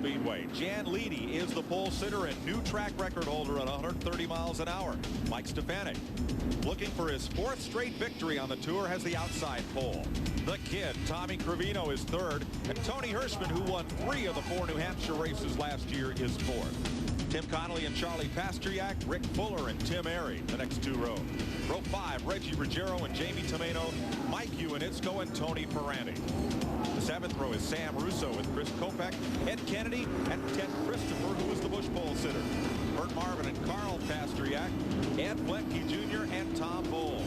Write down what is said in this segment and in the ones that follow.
Speedway. Jan Leedy is the pole sitter and new track record holder at 130 miles an hour. Mike Stefanik, looking for his 4th straight victory on the tour, has the outside pole. The kid, Tommy Crivino, is 3rd, and Tony Hirschman, who won 3 of the 4 New Hampshire races last year, is 4th. Tim Connolly and Charlie Pasteryak, Rick Fuller and Tim Airy, the next 2 rows. Row 5, Reggie Ruggiero and Jamie Tomeno, Mike Iwanitzko and Tony Ferranti. The 7th row is Sam Russo with Chris Kopech, Ed Kennedy, and Ted Christopher, who is the Busch pole sitter. Bert Marvin and Carl Pasteryak, Ed Fletke Jr. and Tom Bowles.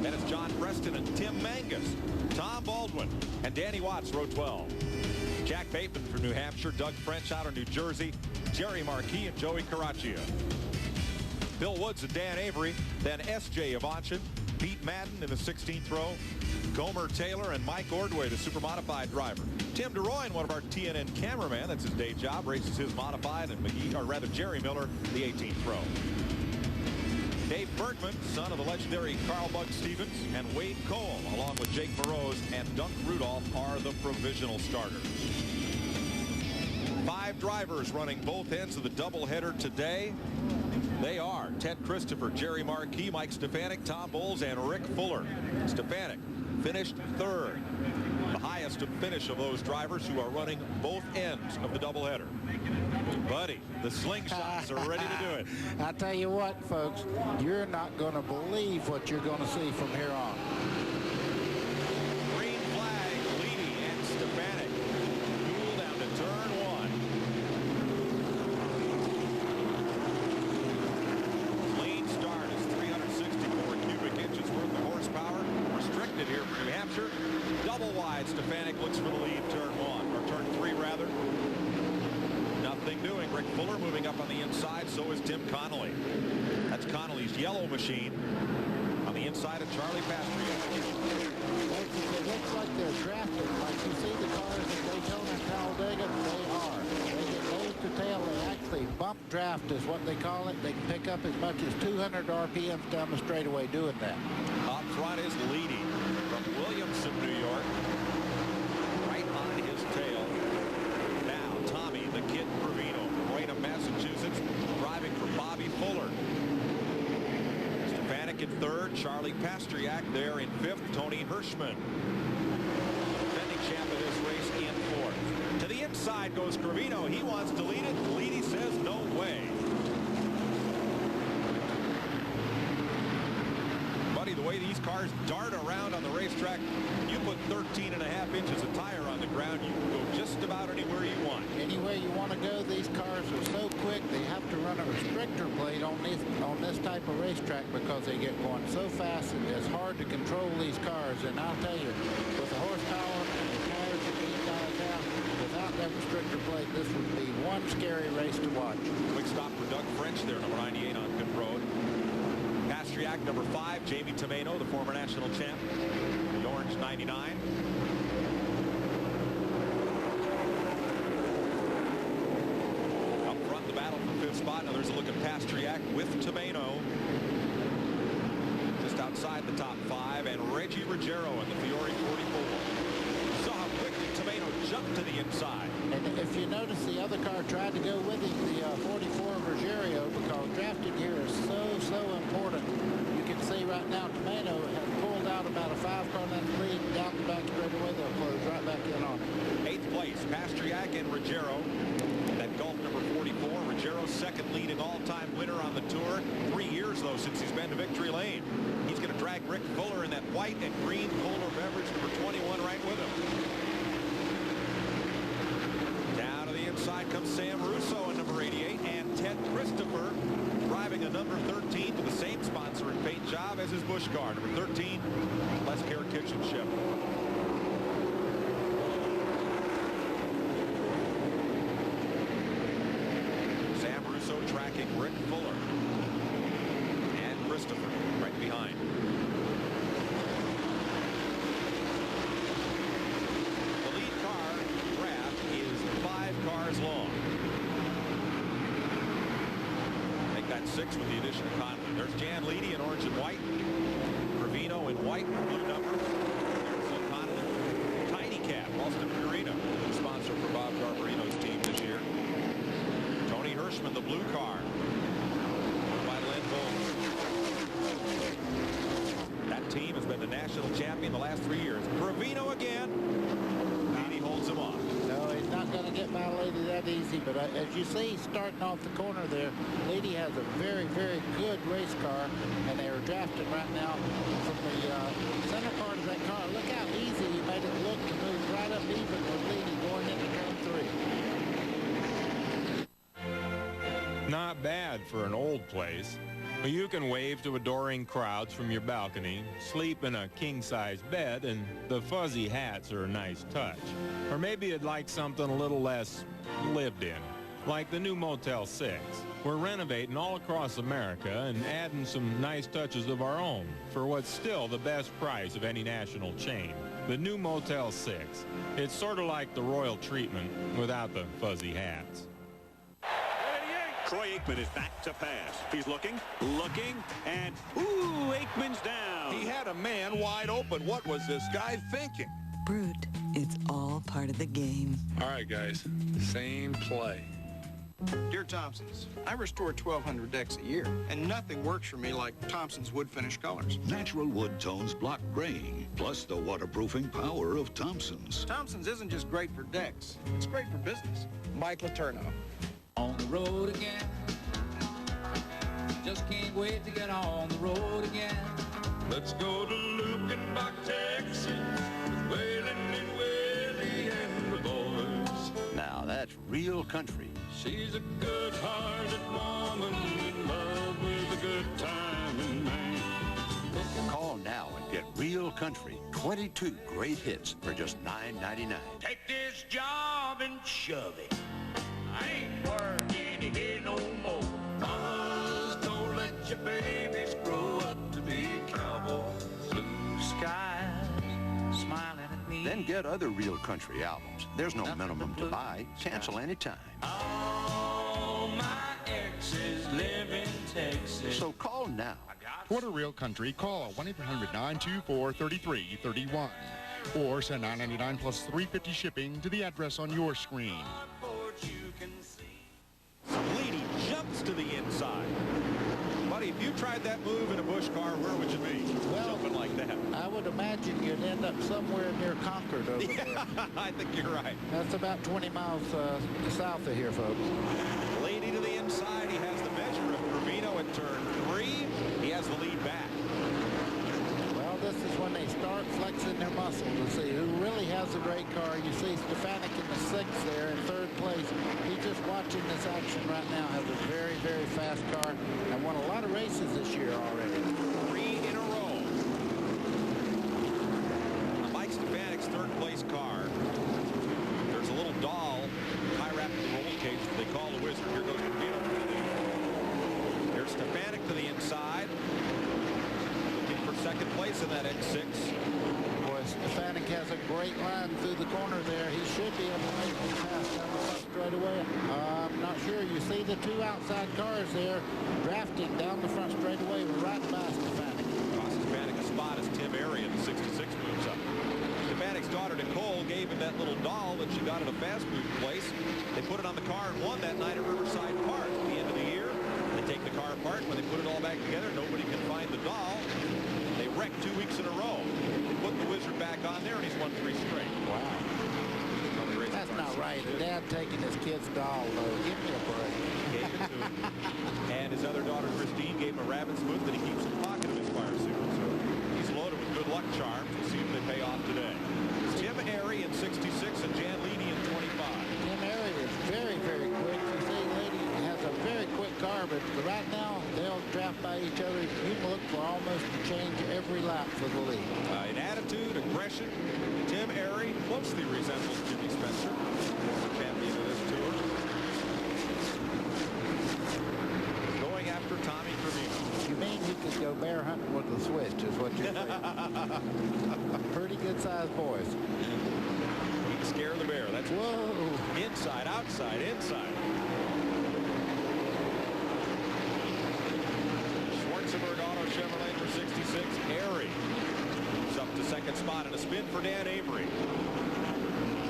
Then it's John Preston and Tim Mangus, Tom Baldwin, and Danny Watts, row 12. Jack Bateman from New Hampshire, Doug French out of New Jersey, Jerry Marquis and Joey Caraccia. Bill Woods and Dan Avery, then S.J. Avanchin, Pete Madden in the 16th row, Gomer Taylor and Mike Ordway, the super modified driver. Tim DeRoyan, one of our TNN cameraman, that's his day job, races his modified, and Jerry Miller, the 18th row. Dave Bergman, son of the legendary Carl Bug Stevens, and Wade Cole, along with Jake Moroz and Dunk Rudolph, are the provisional starters. 5 drivers running both ends of the doubleheader today. They are Ted Christopher, Jerry Marquis, Mike Stefanik, Tom Bowles, and Rick Fuller. Stefanik finished 3rd, the highest finish of those drivers who are running both ends of the doubleheader. Buddy, the slingshots are ready to do it. I tell you what, folks, you're not going to believe what you're going to see from here on. Green flag, Leedy and Stefanik. Cool down to turn 1. Clean start is 364 cubic inches worth of horsepower. Restricted here for New Hampshire. Double wide, Stefanik looks for the lead, turn 1, or turn 3 rather. Nothing doing. Rick Fuller moving up on the inside, so is Tim Connolly. That's Connolly's yellow machine on the inside of Charlie Pasteryak. It looks like they're drafted. Like you see the cars at Daytona and Talladega, they are. They get nose to tail. They actually bump draft is what they call it. They can pick up as much as 200 RPMs down the straightaway doing that. Up front is Leedy from Williamson, New York. Right on his tail. Now, Tommy, the kid Crivino from Raynham, Massachusetts, driving for Bobby Fuller. Stefanik in 3rd, Charlie Pasteryak there in 5th, Tony Hirschman. Defending champ of this race in 4th. To the inside goes Crivino. He wants to lead it. Leedy says no way. Buddy, the way these cars dart around on the racetrack, you put 13.5 inches of tire on the ground, you can go just about anywhere you want. Anywhere you want to go, these cars are so quick, they have to run a restrictor plate on this type of racetrack because they get going so fast and it's hard to control these cars. And I'll tell you, with the horsepower and the cars that these guys have, without that restrictor plate, this would be one scary race to watch. Quick stop for Doug French there, number 98 on pit road. Pasteryak, number 5, Jamie Tomeno, the former national champ, the orange 99. Up front, the battle for 5th spot. Now there's a look at Pasteryak with Tomeno. Just outside the top 5, and Reggie Ruggiero in the Fiore 44. Saw how quickly Tomeno jumped to the inside. And if you notice, the other car tried to go with him, the 44 Ruggiero, because drafting here is so important. You can see right now Tomeno has pulled out about a 5-car length lead down the back straightaway. They'll close right back in on it. 8th place, Pasteryak and Ruggiero. That Gulf number 44. Ruggiero's 2nd leading all-time winner on the tour. 3 years, though, since he's been to Victory Lane. He's going to drag Rick Fuller in that white and green Polar Beverage number 21 right with him. Down to the inside comes Sam Russo in number 88, and Ted Christopher driving a number 13 to the same sponsor and paint job as his Busch car. Number 13, Les Care Kitchen Chef. Sam Russo tracking Rick Fuller and Christopher right behind. The lead car draft is 5 cars long. Make that 6 with the addition of Connolly. There's Jan Leedy in orange and white. Crivino in white and blue number. There's Connolly. Tiny Cat, Austin Purina, the sponsor for Bob Garbarino's team this year. team has been the national champion the last 3 years. Trevino again. And he holds him off. No, he's not going to get by Lady that easy, but as you see, starting off the corner there, Lady has a very, very good race car, and they are drafting right now from the center part of that car. Look how easy he made it look to move right up even with Lady going into turn 3. Not bad for an old place. You can wave to adoring crowds from your balcony, sleep in a king-size bed, and the fuzzy hats are a nice touch. Or maybe you'd like something a little less lived in, like the new Motel 6. We're renovating all across America and adding some nice touches of our own for what's still the best price of any national chain. The new Motel 6. It's sort of like the royal treatment without the fuzzy hats. Troy Aikman is back to pass. He's looking, and ooh, Aikman's down. He had a man wide open. What was this guy thinking? Brute, it's all part of the game. All right, guys, same play. Dear Thompsons, I restore 1,200 decks a year, and nothing works for me like Thompson's wood finish colors. Natural wood tones block graying, plus the waterproofing power of Thompson's. Thompson's isn't just great for decks, it's great for business. Mike Letourneau. On the road again. Just can't wait to get on the road again. Let's go to Lukenbach, Texas, with Waylon and Willie and the boys. Now that's real country. She's a good-hearted woman in love with a good time in Maine. Call now and get real country. 22 great hits for just $9.99. Take this job and shove it. I ain't working here no more. Mamas, don't let your babies grow up to be cowboys. Blue skies smiling at me. Then get other real country albums. There's no minimum to buy. Cancel anytime. All my exes live in Texas. So call now. For the real country, call 1-800-924-3331 or send $9.99 plus $3.50 shipping to the address on your screen. Lady jumps to the inside. Buddy, if you tried that move in a Busch car, where would you be? Well, jumping like that. I would imagine you'd end up somewhere near Concord over there. I think you're right. That's about 20 miles south of here, folks. Lady to the inside. He has the measure of Trevino at turn 3. He has the lead back. Well, this is when they start flexing their muscle to see who really has a great car. You see Stefanik in the 6th there in 3rd place. He's just watching this action right now. Has a very, very fast car and won a lot of races this year already. 3 in a row. Mike Stefanik's 3rd place car. There's a little doll, high rapid roll cage that they call the Wizard. Here goes Trevino. Here's Stefanik to the inside. Looking for 2nd place in that X6. Boy, Stefanik has a great line through the corner there. He should be able to make the pass down the front straightaway. I'm not sure. You see the 2 outside cars there drafting down the front straightaway right by Stefanik. Cost Stefanik a spot as Tim Airy in the 66 moves up. Stefanik's daughter Nicole gave him that little doll that she got at a fast food place. They put it on the car and won that night at Riverside Park. At the end of the year, they take the car apart. When they put it all back together, nobody can find the doll. They wrecked 2 weeks in a row. They put the Wizard back on there, and he's won 3 straight. Wow. That's not right. A dad taking his kid's doll, though. Give me a break. Gave it to him. And his other daughter, Christine, gave him a rabbit's foot that he keeps in the pocket of his fire suit. So he's loaded with good luck charms. We'll see if they pay off today. Tim Airy in 66 and Jan Leedy in 25. Tim Airy is very, very quick. You see, Lady has a very quick car, but right now they'll draft by each other. You can look for almost a change every lap for the lead. In attitude, aggression, Tim Airy closely resembles Jimmy Spencer, the champion of this tour. Going after Tommy Trevino. You mean he could go bear hunting with the switch, is what you're saying. Pretty good-sized boys. He can scare the bear. That's whoa. Inside, outside, inside. Schwarzenberg Auto Chevrolet for 66. Airy moves up to 2nd spot in a spin for Dan Avery.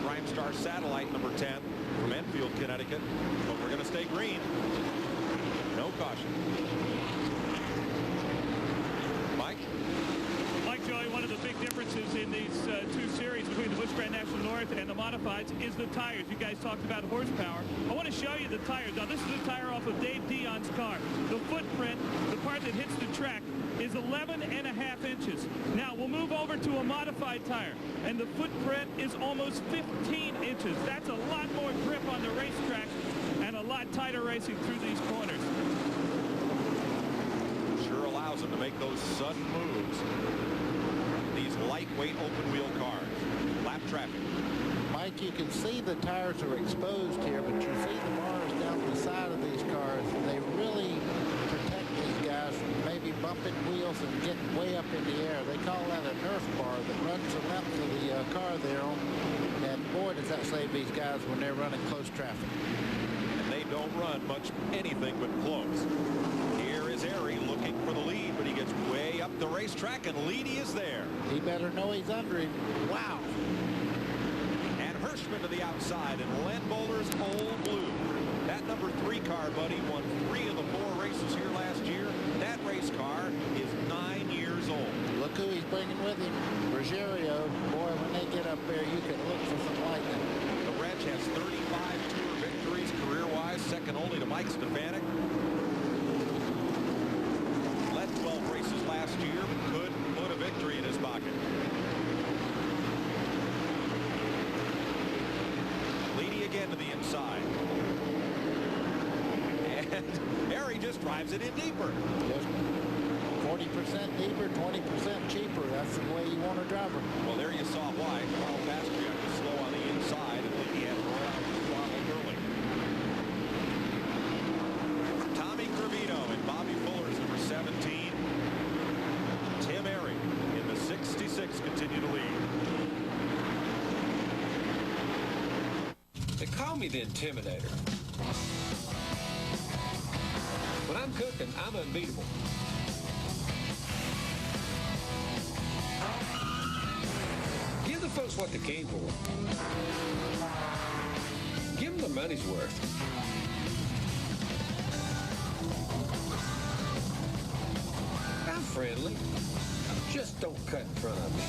Prime Star Satellite number 10 from Enfield, Connecticut. But we're going to stay green. No caution. Mike? Mike with, and the modifieds, is the tires. You guys talked about horsepower. I want to show you the tires. Now, this is a tire off of Dave Dion's car. The footprint, the part that hits the track, is 11.5 inches. Now, we'll move over to a modified tire, and the footprint is almost 15 inches. That's a lot more grip on the racetrack and a lot tighter racing through these corners. Sure allows them to make those sudden moves. These lightweight open-wheel cars. Lap traffic. Mike, you can see the tires are exposed here, but you see the bars down the side of these cars. They really protect these guys from maybe bumping wheels and getting way up in the air. They call that a Nerf bar that runs the length of the car there on. And boy, does that save these guys when they're running close traffic. And they don't run much anything but close. Here is Airy looking for the lead, but he gets way up the racetrack, and Leedy is there. He better know he's under him. Wow. And Hirschman to the outside, and Len Bowler's Old Blue. That number 3 car, buddy, won 3 of the 4 races here last year. That race car is 9 years old. Look who he's bringing with him. Ruggiero. Boy, when they get up there, you can look for some lightning. The Wretch has 35 Tour victories career-wise, second only to Mike Stefanik. Led 12 races last year, but couldn't put a victory in his pocket. Leedy again to the inside. And Airy just drives it in deeper. Just 40% deeper, 20% cheaper. That's the way you want to drive her. Well, there you saw why. Carl Bastriak was slow on the inside, and Leedy had to run out the throttle early. Tommy Gravino and Bobby Fuller's number 17. Tim Airy in the 66 continue to lead. They call me the Intimidator. When I'm cooking, I'm unbeatable. Give the folks what they came for. Give them their money's worth. I'm friendly. Just don't cut in front of me.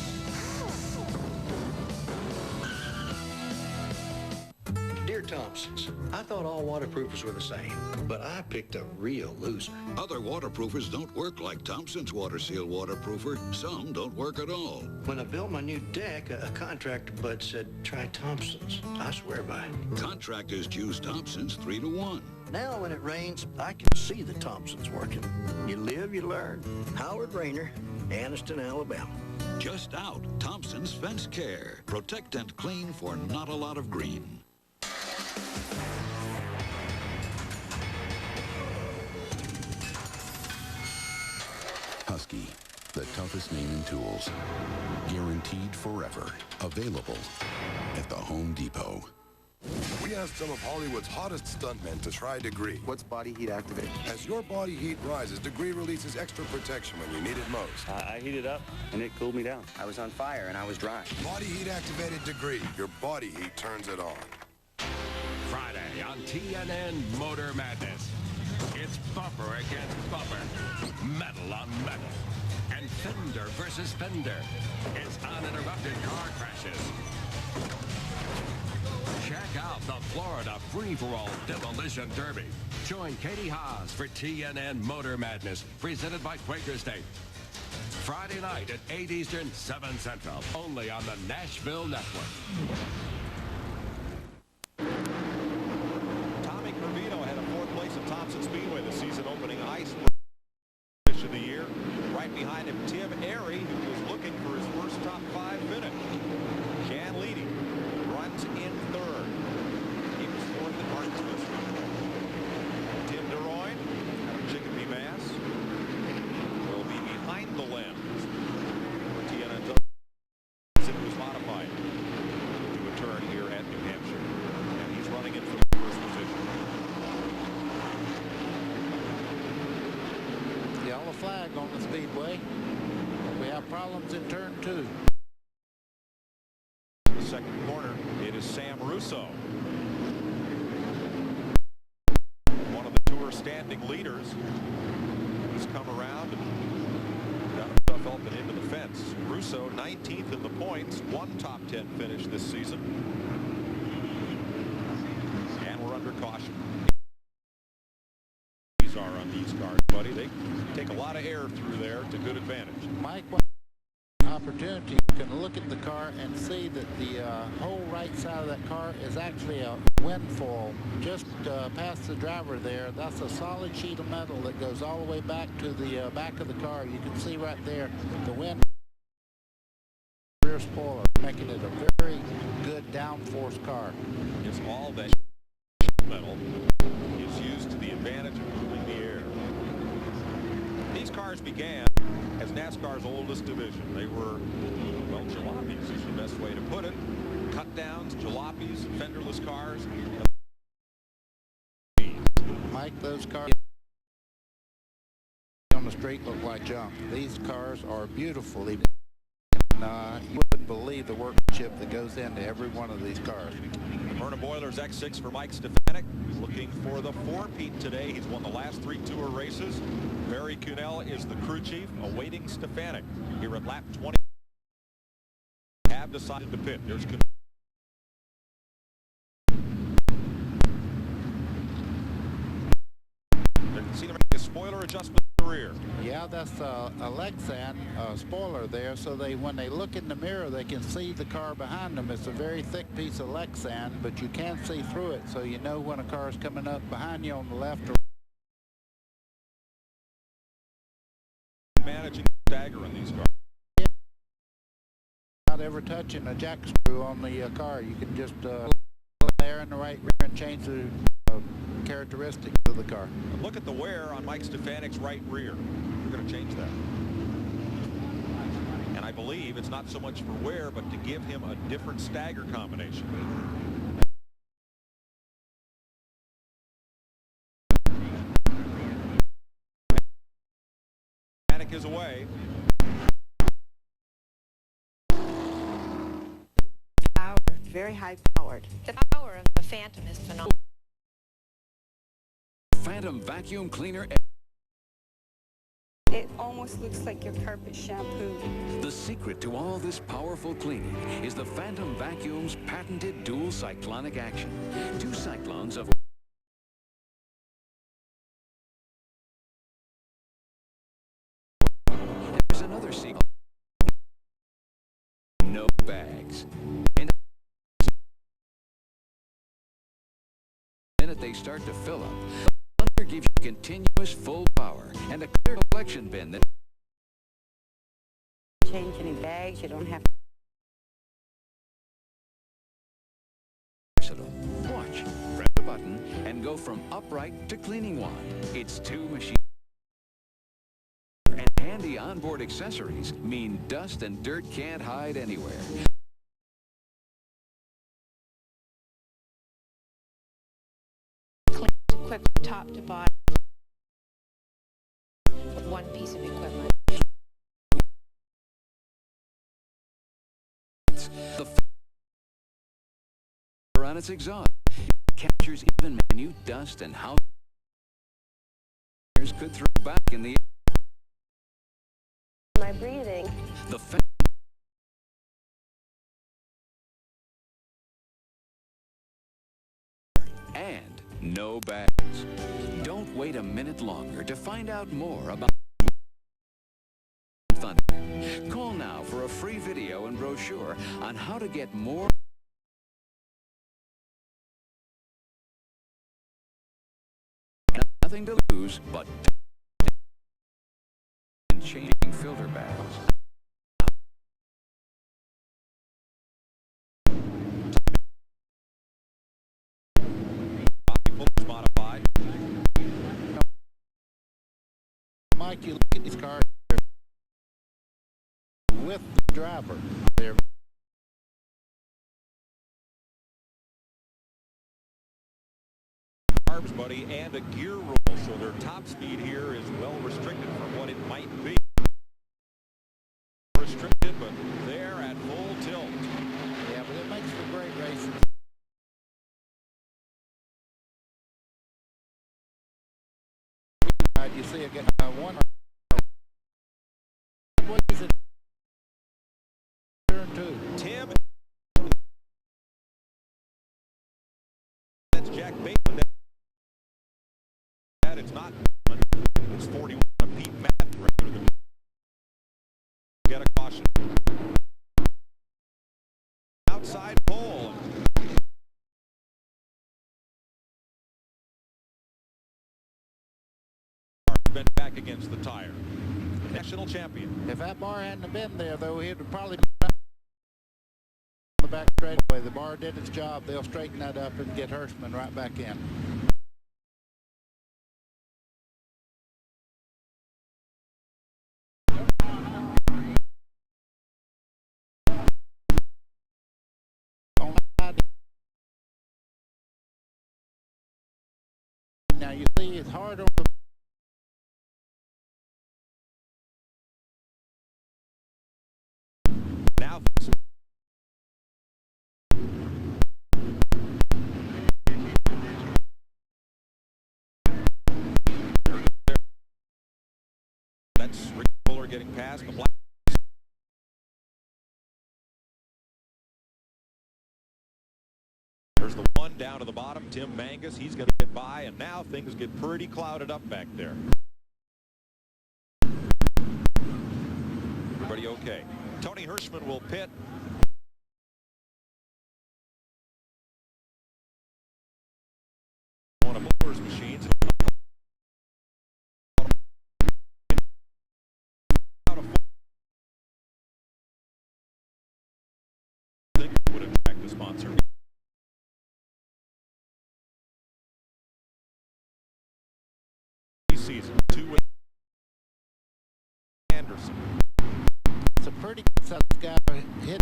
Dear Thompsons, I thought all waterproofers were the same, but I picked a real loser. Other waterproofers don't work like Thompson's Water Seal waterproofer. Some don't work at all. When I built my new deck, a contractor bud said, try Thompson's. I swear by it. Contractors choose Thompson's 3 to 1. Now when it rains, I can see the Thompsons working. You live, you learn. Howard Rayner, Anniston, Alabama. Just out, Thompson's Fence Care. Protect and clean for not a lot of green. Husky, the toughest name in tools. Guaranteed forever. Available at the Home Depot. We asked some of Hollywood's hottest stuntmen to try Degree. What's body heat activate? As your body heat rises, Degree releases extra protection when you need it most. I heated up, and it cooled me down. I was on fire, and I was dry. Body heat activated Degree. Your body heat turns it on. Friday on TNN Motor Madness. It's bumper against bumper, metal on metal, and fender versus fender. It's uninterrupted car crashes. Check out the Florida Free-for-All Demolition Derby. Join Katie Haas for TNN Motor Madness, presented by Quaker State. Friday night at 8 Eastern, 7 Central, only on the Nashville Network. Tommy Gravino had a 4th place at Thompson Speedway, the season opening ice finish of the year. Right behind him, Tim Airy, who was looking for his first top 5 finish. Jan Leedy runs in 3rd. He was 4th at Martinsville. Tim DeRoy out of Chicopee, Mass. will be behind the lens for TNN. It was modified to a turn here at New Hampshire, and he's running it from the first position. Yellow flag on the speedway. We have problems in turn 2. The second corner, it is Sam Russo, one of the Tour standing leaders. He's come around and got himself up and into the fence. Russo so 19th in the points, one top 10 finish this season. And we're under caution. These are on these cars, buddy. They take a lot of air through there to good advantage. Mike, opportunity, you can look at the car and see that the whole right side of that car is actually a windfall just past the driver there. That's a solid sheet of metal that goes all the way back to the back of the car. You can see right there the wind rear spoiler, making it a very good downforce car. It's all that metal is used to the advantage of moving the air. These cars began as NASCAR's oldest division. They were, well, jalopies is the best way to put it. Cut downs, jalopies, fenderless cars. Mike, those cars on the street look like junk. These cars are beautiful. You wouldn't believe the workmanship that goes into every one of these cars. Myrna Boyler's X6 for Mike Stefanik. Looking for the four-peat today. He's won the last 3 tour races. Barry Cunell is the crew chief, awaiting Stefanik here at lap 20. Have decided to pit. There's Cunell. See them make a spoiler adjustment in the rear. Yeah, that's a Lexan spoiler there, so when they look in the mirror, they can see the car behind them. It's a very thick piece of Lexan, but you can't see through it, so you know when a car is coming up behind you on the left or managing stagger in these cars. Without ever touching a jack screw on the car, you can just air in the right rear and change the characteristics of the car. Look at the wear on Mike Stefanik's right rear. We're going to change that. And I believe it's not so much for wear, but to give him a different stagger combination. Stefanik is away. Power, very high powered. The power of the Phantom is phenomenal. Phantom vacuum cleaner. It almost looks like your carpet shampoo. The secret to all this powerful cleaning is the Phantom Vacuum's patented dual cyclonic action. 2 cyclones of and there's another secret. No bags. And the minute they start to fill up, gives you continuous full power and a clear collection bin that change any bags. You don't have to watch, press a button and go from upright to cleaning wand. It's 2 machines and handy onboard accessories mean dust and dirt can't hide anywhere. Equipped top to bottom with one piece of equipment. The on its exhaust captures even minute dust and how could throw back in the my breathing. The and no bags. Don't wait a minute longer to find out more about Thunder. Call now for a free video and brochure on how to get more. Nothing to lose but changing filter bags. Modified. Mike, you look at these cars with the driver. They're carbs, buddy, and a gear roll, so their top speed here is well restricted from what it might be. Restricted, but they're at full tilt. Yeah, but it makes for great racing. You see a one. What is it? Zach Bateman. It's not. It's 41. Pete Madden rather than get a caution. Outside pole. Bent back against the tire. National champion. If that bar hadn't been there, though, he'd have probably been on the back straightaway. The bar did its job. They'll straighten that up and get Hirschman right back in. Now you see it's hard on the now. That's Rick Fuller getting past the black. There's the one down to the bottom, Tim Mangus. He's going to get by, and now things get pretty clouded up back there. Everybody okay? Tony Hirschman will pit. One of Miller's machines. I think it would attract the sponsor. Season 2 with Anderson. It's a pretty good set of guy hit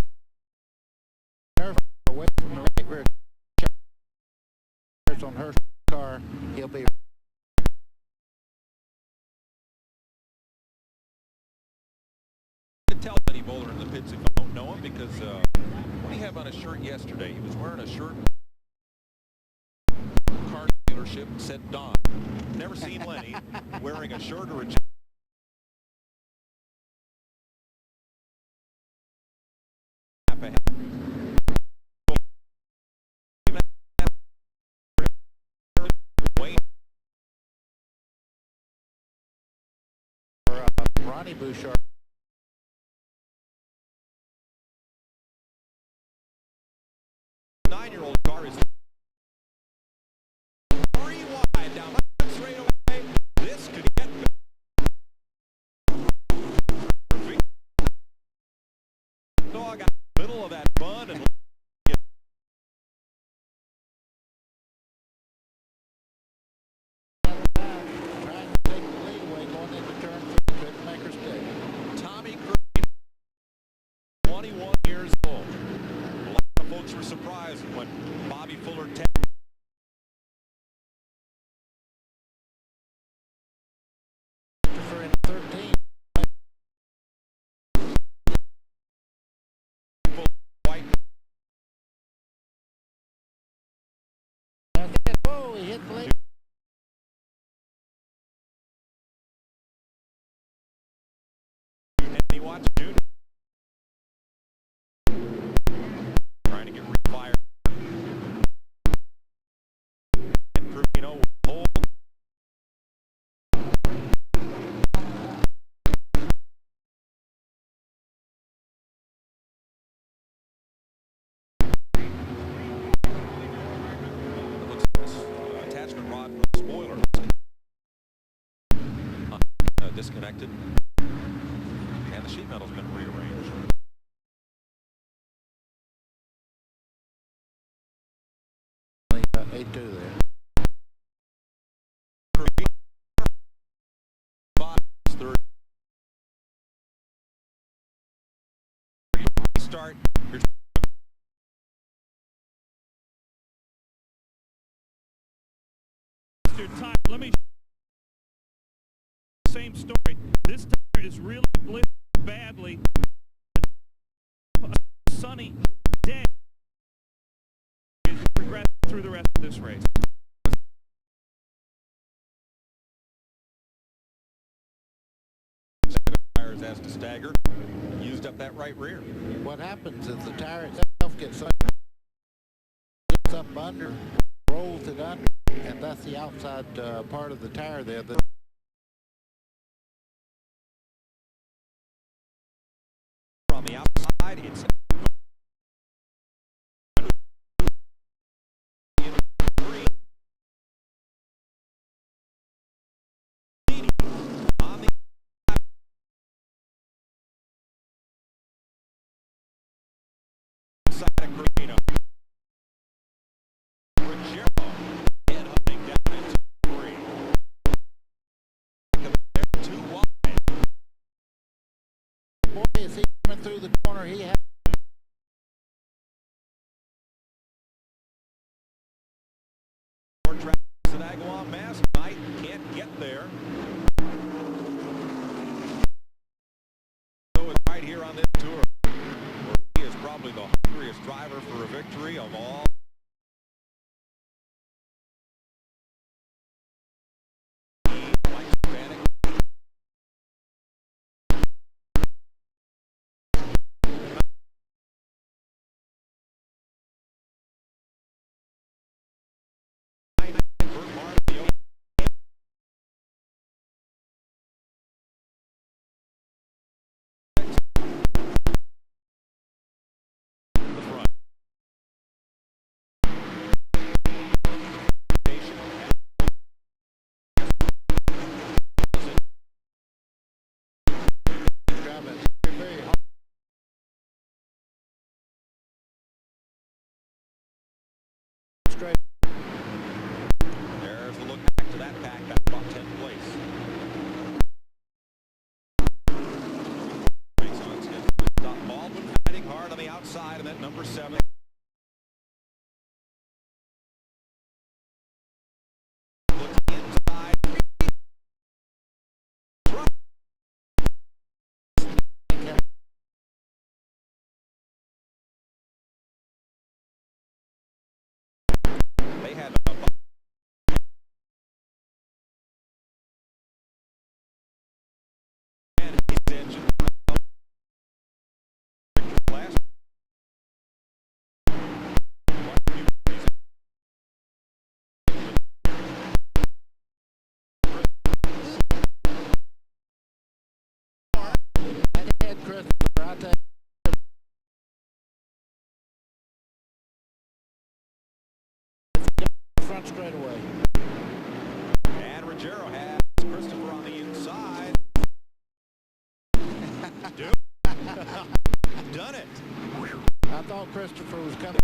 nerve away from the right rear on her car. He'll be to tell Benny Bowler in the pits if you don't know him, because what he had on his shirt yesterday, he was wearing a shirt car dealership said Don. Never seen Lenny wearing a shirt or a jacket. Ronnie Bouchard. Nine-year-old car is 3 wide down left straight away. This could get dog out the middle of that bun and trying to take the lead away going into turn 3. Couldn't make her stay. Tommy Green, 21 years old. A lot of folks were surprised when Bobby Fuller tapped. For in 13. White. Whoa, he hit the lead. And he watched June. Trying to get refired. And Trevino will hold. It looks like this attachment rod for the spoiler disconnected. And the sheet metal's been rearranged. A2 there. Start. Tire. Let me. Same story. This tire is really blistered badly. A sunny day. Regret through the rest of this race. Tires has to stagger. Used up that right rear. What happens is the tire itself gets up under, rolls twisted under, and that's the outside part of the tire there. From the outside, it's on the side of Carino. Ruggiero head-hunting down into 3. They're too wide. Boy, is he coming through the corner. He has More traffic at Agawam Mass tonight. Can't get there. So it's right here on this tour. He is probably the hungriest driver for a victory of all. There's a look back to that pack. That's about 10th place. Baldwin fighting hard on the outside, and then number 7. Looks inside. They had a engine last. head, Christopher. I tell you. Front straightaway. And Ruggiero has Christopher on the inside. Done it. I thought Christopher was coming.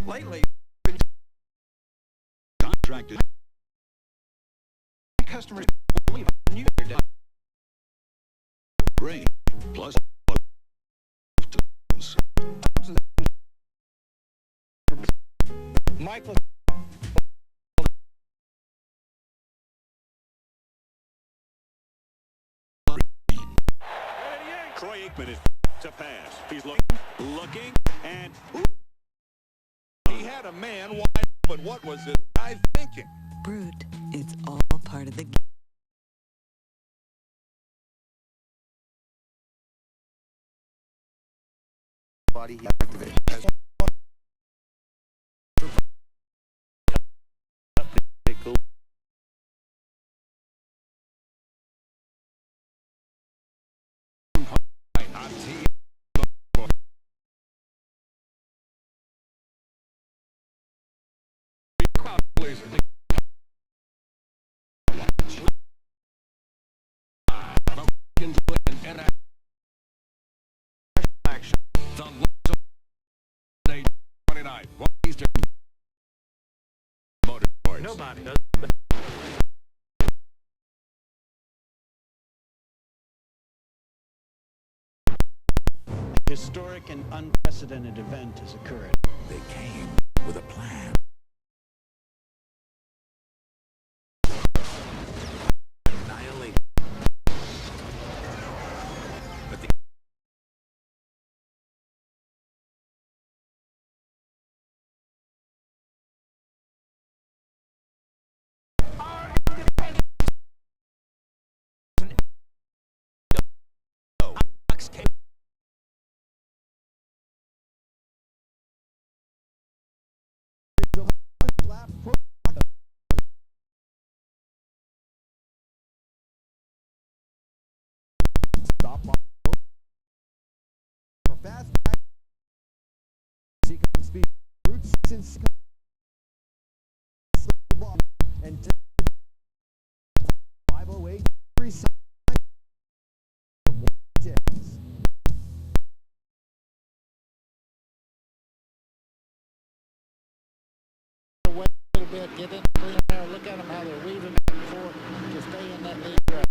Lately, been contracted. Customers believe I knew their dad. Range plus Michael. Troy Aikman is to pass. He's looking, and he had a man wide open. What was this guy thinking? Brute, it's all part of the game. Body activated. Nobody does. Historic and unprecedented event has occurred. They came with a plan. Annihilate. lap. Stop on a fast back. Sequence speed. Route 6 in Chicago. And 508 degrees. Wait a little bit, get in there, look at them how they're weaving back and forth to stay in that lead track.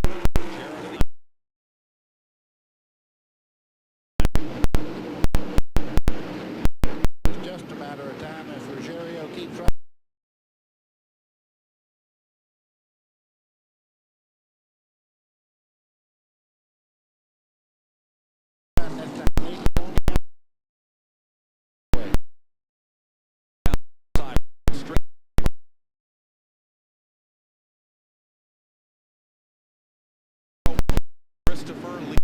It's just a matter of time if Ruggiero keeps right. Christopher Lee.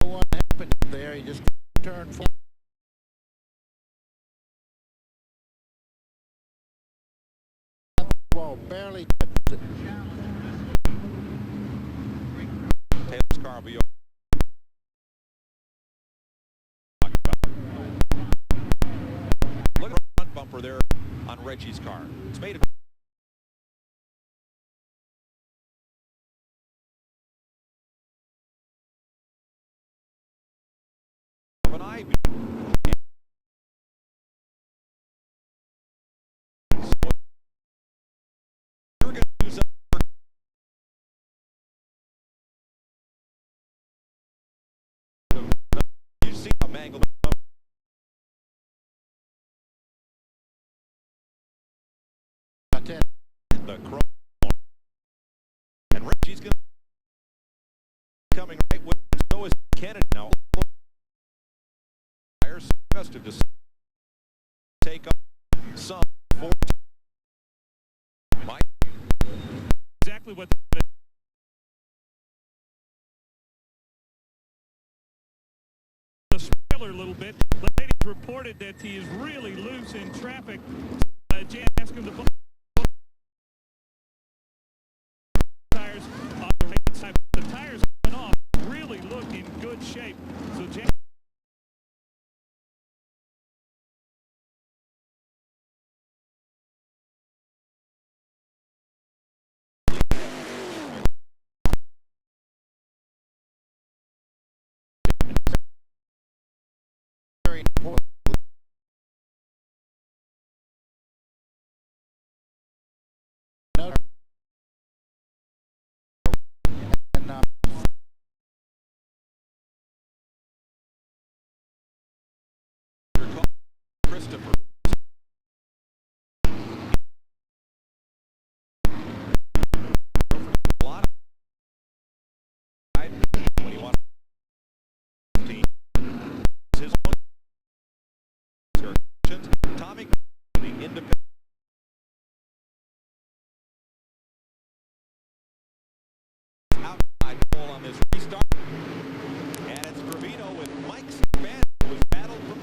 What happened there? He just turned forward. Ball barely touches it. Taylor's car will be look at the front bumper there on Reggie's car. It's made of an ivy. You're going to use you see how mangled the chrome, and Reggie's going to coming right with him. So is Kennedy now. Tires must have just take up some force. Mike. Exactly what the spoiler a little bit. Ladies reported that he is really loose in traffic. Jan asked him to put tires on the right side. The tires went off. Really look in good shape. So Jan very important. And Christopher. A lot of when he wants his own Tommy, the independent. Outside pole on this restart. And it's Gravino with Mike Span, who was battled from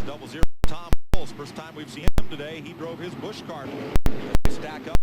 double zero. Tom Bowles, first time we've seen him today. He drove his Busch car. They stack up.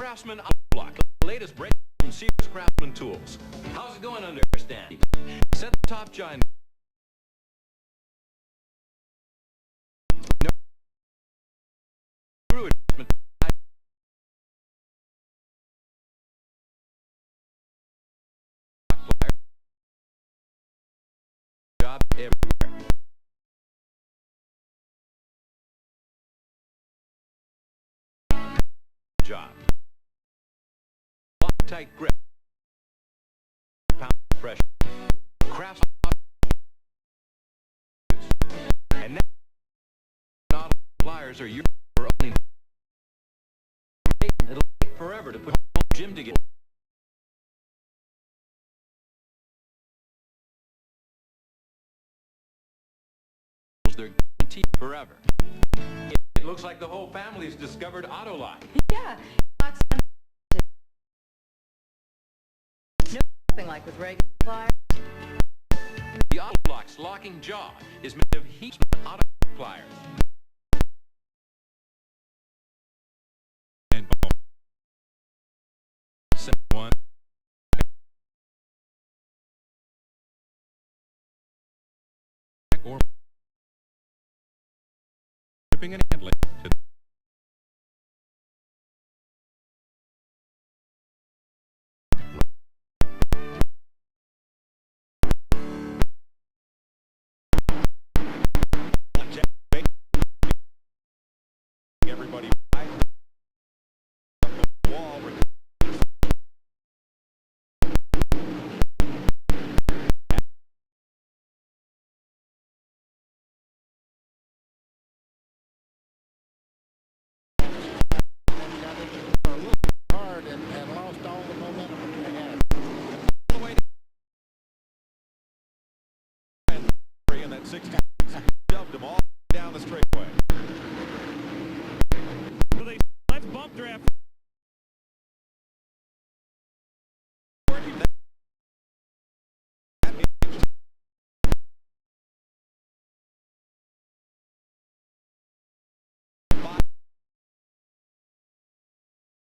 Craftsman Block, the latest break from Sears Craftsman Tools. How's it going, understand? Set the top giant. No screw adjustment. Job everywhere. Job. Lock tight grip. Pound pressure. Crafts. And now pliers are used for only. It'll take forever to put the whole gym together. They're guaranteed forever. It looks like the whole family's discovered Autoline. Yeah, locks on. No, nothing like with regular pliers. The Autolock's locking jaw is made of heat auto pliers. And boom. Set one. Or shipping and handling to everybody by the wall. Hard and lost all the momentum they had. All the way to in that 60, shoved them all down the straightaway. So let's bump draft.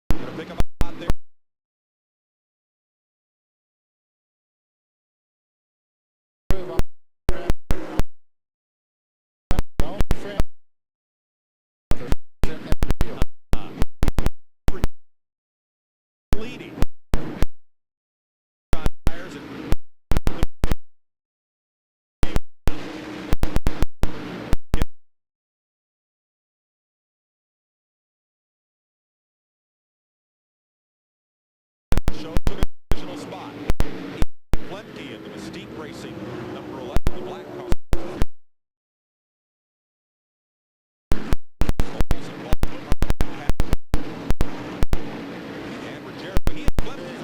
Gonna pick up a spot there. Leading. Tires and shows the original spot. Plenty in the Mystique Racing, number 11, the black car. And Ruggiero, he flipped his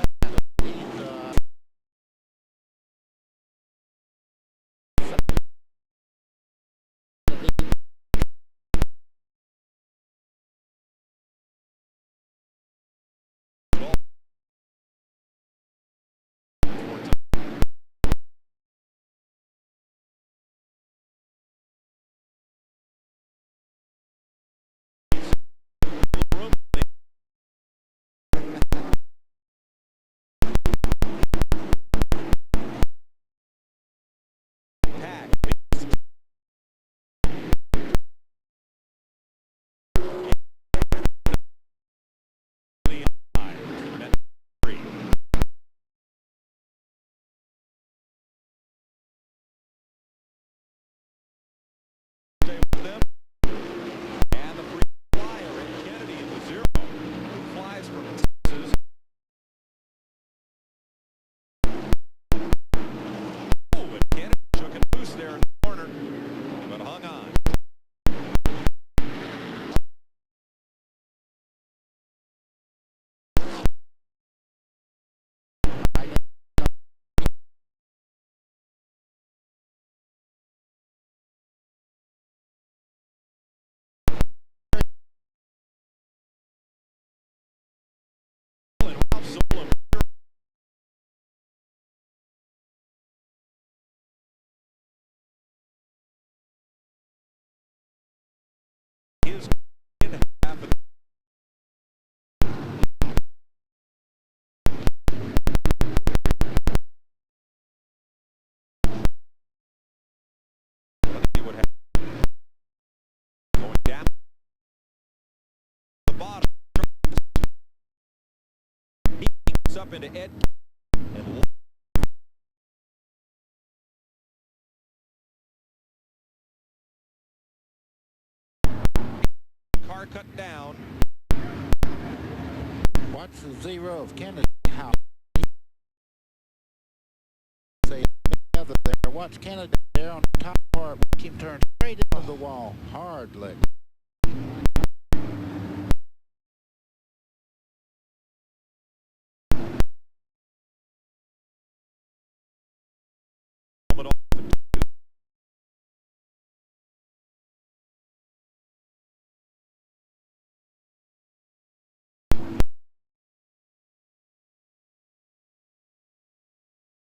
up into Ed and car cut down. Watch the zero of Kennedy. How say together there. Watch Kennedy there on the top part. Watch him turn straight into the wall. Hard lick.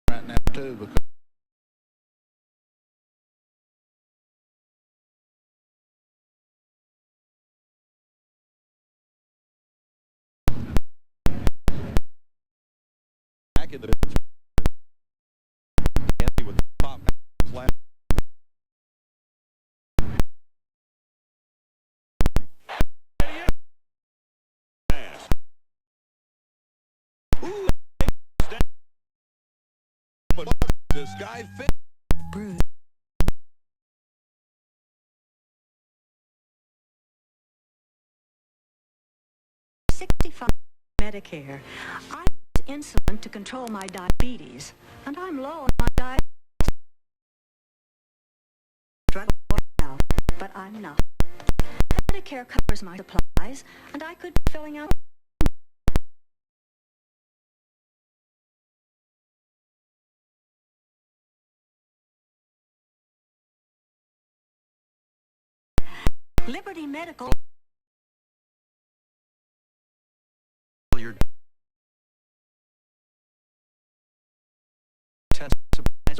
Right now too, because back in the Andy with the pop flat. But this guy fit. Bruce. Medicare. I use insulin to control my diabetes, and I'm low on my diet drug now, but I'm not. Medicare covers my supplies, and I could be filling out Liberty Medical. Your test supplies.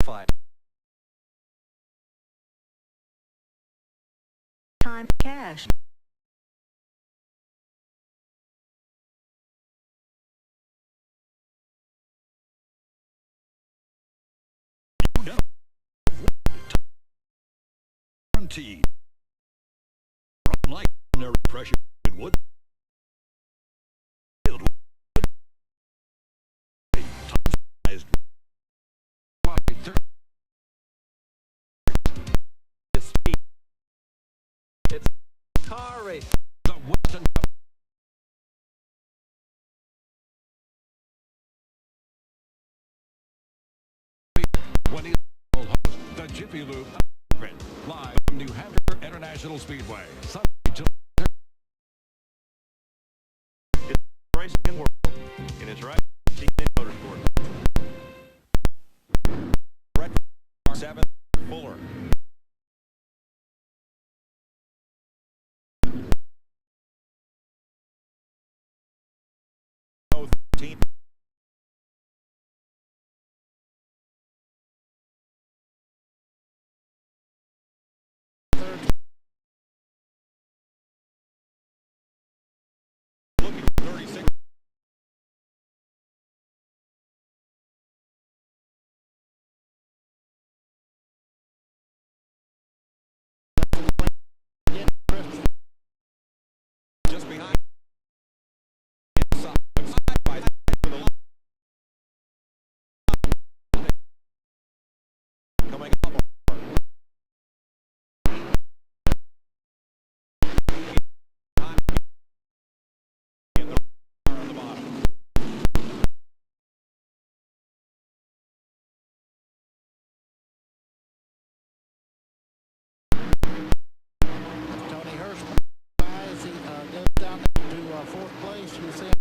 Fine. Time for cash. Guaranteed. Unlike ordinary pressure wood. It's car race. The Western Cup. When he will host the Jiffy Lube Sprint live from New Hampshire International Speedway. Sunday, July 3rd. It's the racing world, and it's right in motorsport. Brett 7 Fuller. Oh, 13. Looking for 36. Just behind. Inside. Side by side with a coming up. In the car on the bottom. Tony Hirschman goes down to fourth place. You see him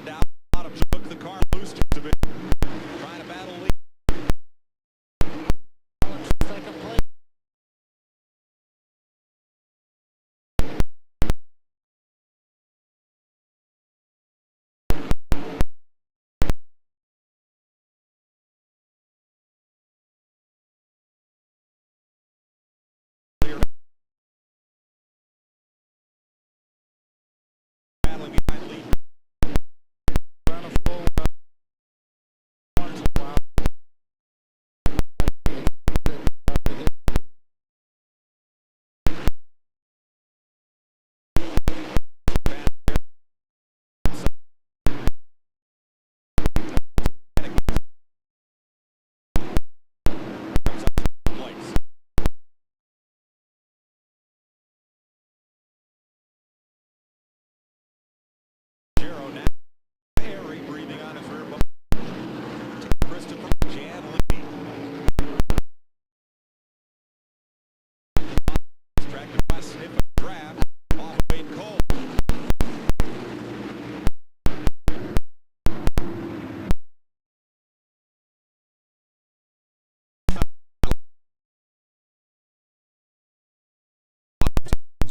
Coming down the bottom, took the car loose just a bit. Trying to battle lead. Second place. Battling behind lead.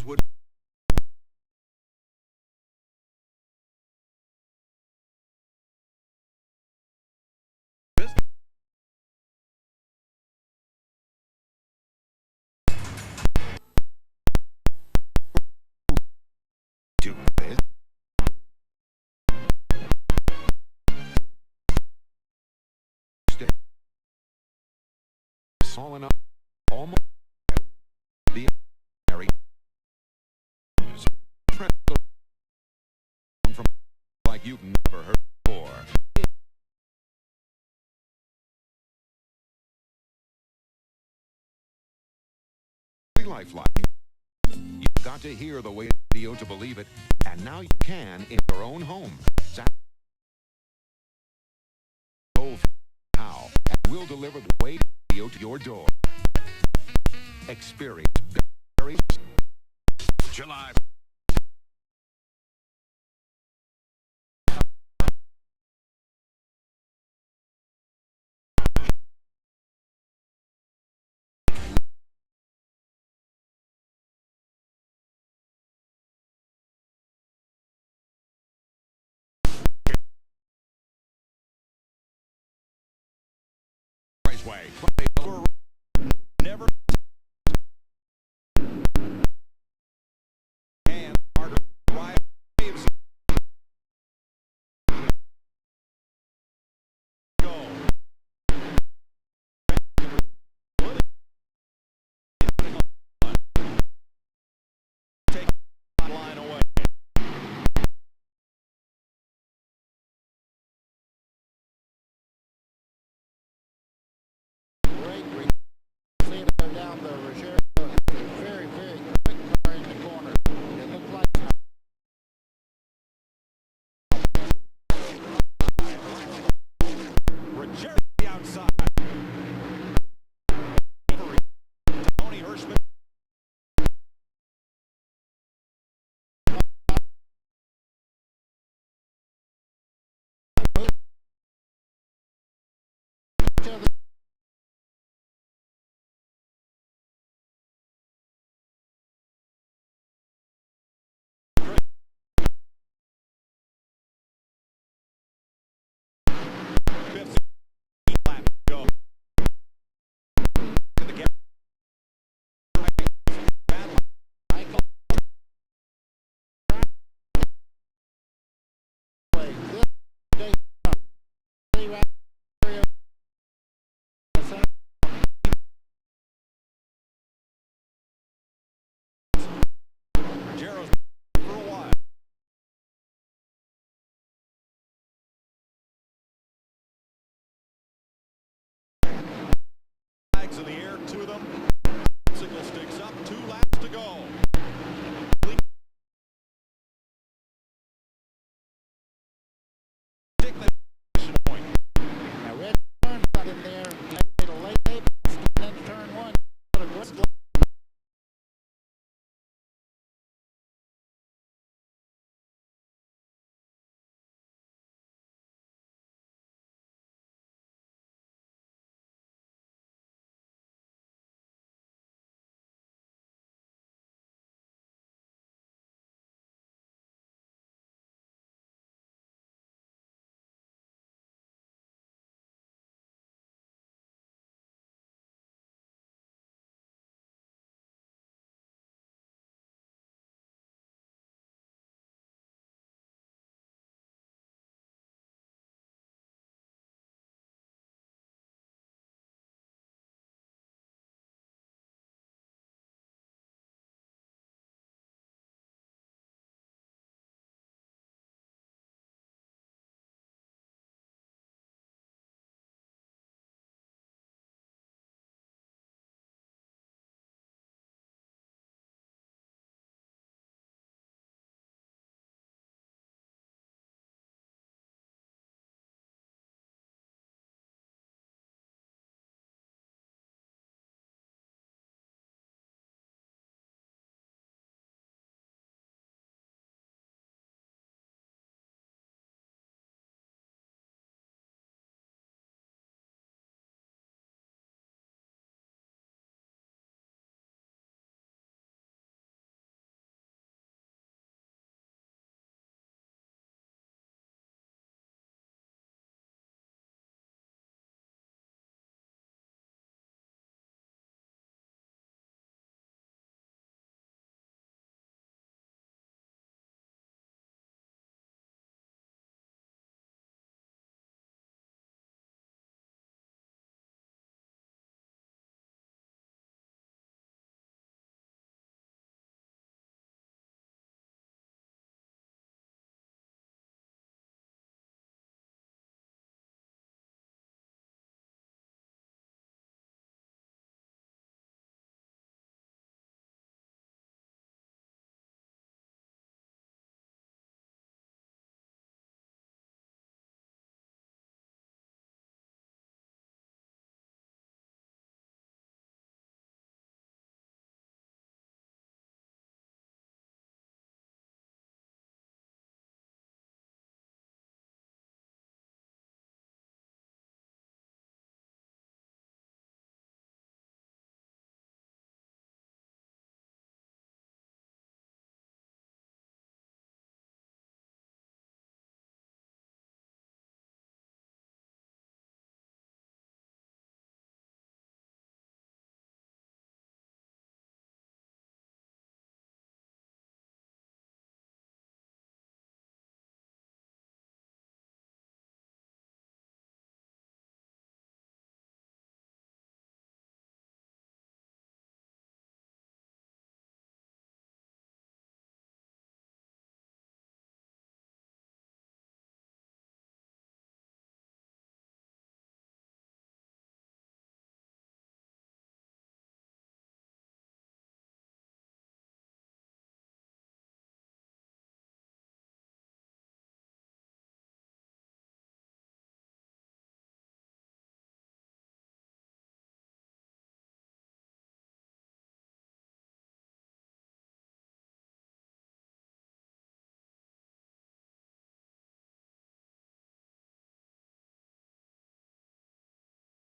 Would small enough, almost the area from like you've never heard before. Lifeline. You've got to hear the way video to believe it, and now you can in your own home. How? And we'll deliver the way video to your door. Experience July. Way. Never and harder waves go. Take the line away. Great. See it go down the